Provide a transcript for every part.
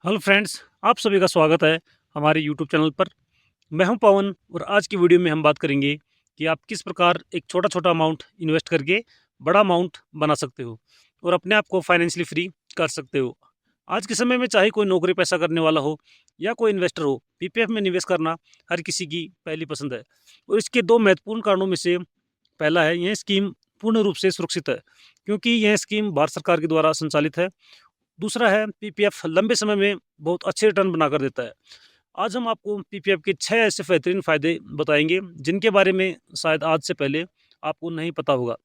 Hello friends, आप सभी का स्वागत है हमारे यूट्यूब चैनल पर। मैं हूं पवन और आज की वीडियो में हम बात करेंगे कि आप किस प्रकार एक छोटा छोटा अमाउंट इन्वेस्ट करके बड़ा अमाउंट बना सकते हो और अपने आप को फाइनेंशियली फ्री कर सकते हो। आज के समय में चाहे कोई नौकरी पैसा करने वाला हो या कोई इन्वेस्टर हो, पीपीएफ में निवेश करना हर किसी की पहली पसंद है। और इसके दो महत्वपूर्ण कारणों में से पहला है, यह स्कीम पूर्ण रूप से सुरक्षित है क्योंकि यह स्कीम भारत सरकार के द्वारा संचालित है। दूसरा है, पीपीएफ लंबे समय में बहुत अच्छे रिटर्न बनाकर देता है। आज हम आपको पीपीएफ के 6 ऐसे बेहतरीन फ़ायदे बताएँगे, जिनके बारे में शायद आज से पहले आपको नहीं पता होगा।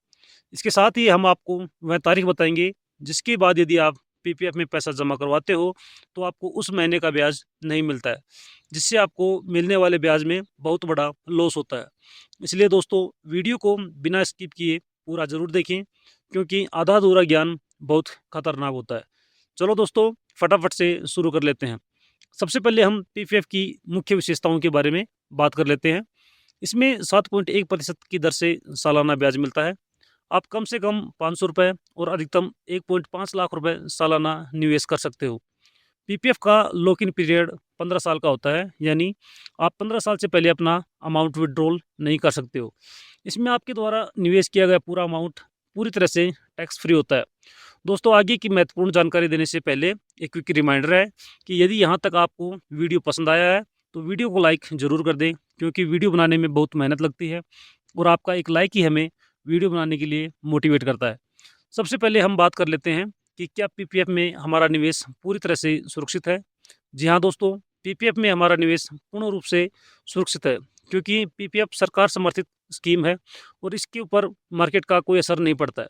इसके साथ ही हम आपको वह तारीख बताएँगे, जिसके बाद यदि आप पीपीएफ में पैसा जमा करवाते हो, तो आपको उस महीने का ब्याज नहीं मिलता है, जिससे आपको मिलने वाले ब्याज में बहुत बड़ा लॉस होता है। इसलिए दोस्तों, वीडियो को बिना स्किप किए पूरा ज़रूर देखें, क्योंकि आधा-अधूरा ज्ञान बहुत खतरनाक होता है। चलो दोस्तों, फटाफट से शुरू कर लेते हैं। सबसे पहले हम पीपीएफ की मुख्य विशेषताओं के बारे में बात कर लेते हैं। इसमें 7.1% की दर से सालाना ब्याज मिलता है। आप कम से कम ₹500 और अधिकतम 1.5 लाख रुपए सालाना निवेश कर सकते हो। पीपीएफ का लॉक इन पीरियड 15 साल का होता है, यानी आप 15 साल से पहले अपना अमाउंट विड्रॉल नहीं कर सकते हो। इसमें आपके द्वारा निवेश किया गया पूरा अमाउंट पूरी तरह से टैक्स फ्री होता है। दोस्तों, आगे की महत्वपूर्ण जानकारी देने से पहले एक क्विक रिमाइंडर है कि यदि यहाँ तक आपको वीडियो पसंद आया है, तो वीडियो को लाइक ज़रूर कर दें, क्योंकि वीडियो बनाने में बहुत मेहनत लगती है और आपका एक लाइक ही हमें वीडियो बनाने के लिए मोटिवेट करता है। सबसे पहले हम बात कर लेते हैं कि क्या पीपीएफ में हमारा निवेश पूरी तरह से सुरक्षित है। जी हाँ दोस्तों, पीपीएफ में हमारा निवेश पूर्ण रूप से सुरक्षित है, क्योंकि पीपीएफ सरकार समर्थित स्कीम है और इसके ऊपर मार्केट का कोई असर नहीं पड़ता है।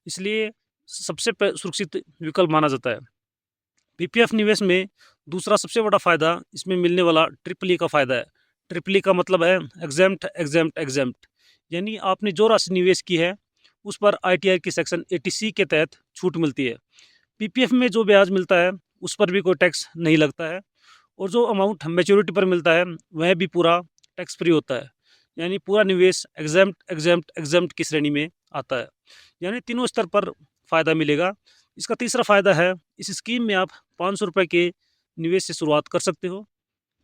इसलिए सबसे सुरक्षित विकल्प माना जाता है। पीपीएफ निवेश में दूसरा सबसे बड़ा फ़ायदा इसमें मिलने वाला ट्रिपल ई का फ़ायदा है। ट्रिपल ई का मतलब है एग्जेम्प्ट एग्जेम्प्ट एग्जेम्प्ट, यानी आपने जो राशि निवेश की है उस पर आईटीआर की सेक्शन 80C के तहत छूट मिलती है। पीपीएफ में जो ब्याज मिलता है उस पर भी कोई टैक्स नहीं लगता है और जो अमाउंट मैच्योरिटी पर मिलता है वह भी पूरा टैक्स फ्री होता है। यानी पूरा निवेश एग्जेम्प्ट एग्जेम्प्ट एग्जेम्प्ट की श्रेणी में आता है, यानी तीनों स्तर पर फ़ायदा मिलेगा। इसका तीसरा फ़ायदा है, इस स्कीम में आप ₹500 के निवेश से शुरुआत कर सकते हो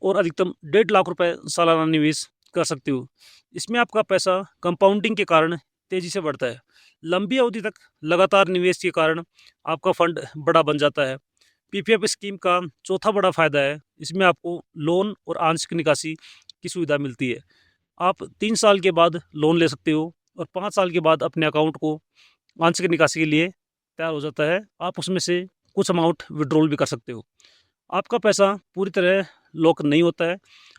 और अधिकतम 1.5 लाख रुपए सालाना निवेश कर सकते हो। इसमें आपका पैसा कंपाउंडिंग के कारण तेज़ी से बढ़ता है। लंबी अवधि तक लगातार निवेश के कारण आपका फंड बड़ा बन जाता है। पीपीएफ स्कीम का चौथा बड़ा फ़ायदा है, इसमें आपको लोन और आंशिक निकासी की सुविधा मिलती है। आप 3 साल के बाद लोन ले सकते हो और 5 साल के बाद अपने अकाउंट को आंशिक निकासी के लिए तैयार हो जाता है। आप उसमें से कुछ अमाउंट विड्रॉल भी कर सकते हो। आपका पैसा पूरी तरह लॉक नहीं होता है।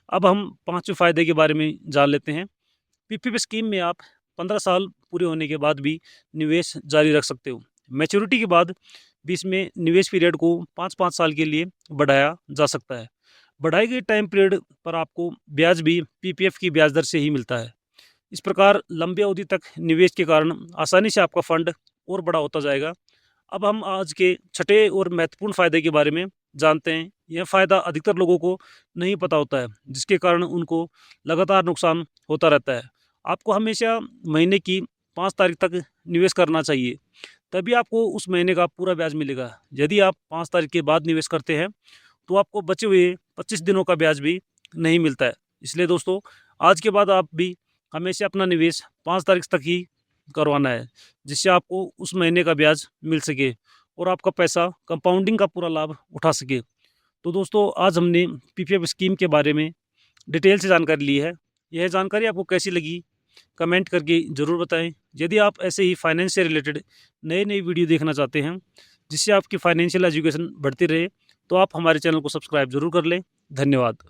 अब हम 5वें फ़ायदे के बारे में जान लेते हैं। पीपीएफ स्कीम में आप 15 साल पूरे होने के बाद भी निवेश जारी रख सकते हो। मैच्योरिटी के बाद भी इसमें निवेश पीरियड को 5-5 साल के लिए बढ़ाया जा सकता है। बढ़ाए गए टाइम पीरियड पर आपको ब्याज भी पीपीएफ की ब्याज दर से ही मिलता है। इस प्रकार लंबी अवधि तक निवेश के कारण आसानी से आपका फंड और बड़ा होता जाएगा। अब हम आज के छठे और महत्वपूर्ण फ़ायदे के बारे में जानते हैं। यह फ़ायदा अधिकतर लोगों को नहीं पता होता है, जिसके कारण उनको लगातार नुकसान होता रहता है। आपको हमेशा महीने की 5 तारीख तक निवेश करना चाहिए, तभी आपको उस महीने का पूरा ब्याज मिलेगा। यदि आप 5 तारीख के बाद निवेश करते हैं, तो आपको बचे हुए 25 दिनों का ब्याज भी नहीं मिलता है। इसलिए दोस्तों, आज के बाद आप भी हमेशा अपना निवेश 5 तारीख तक ही करवाना है, जिससे आपको उस महीने का ब्याज मिल सके और आपका पैसा कंपाउंडिंग का पूरा लाभ उठा सके। तो दोस्तों, आज हमने पीपीएफ स्कीम के बारे में डिटेल से जानकारी ली है। यह जानकारी आपको कैसी लगी, कमेंट करके ज़रूर बताएं। यदि आप ऐसे ही फाइनेंस से रिलेटेड नई वीडियो देखना चाहते हैं, जिससे आपकी फाइनेंशियल एजुकेशन बढ़ती रहे, तो आप हमारे चैनल को सब्सक्राइब ज़रूर कर लें। धन्यवाद।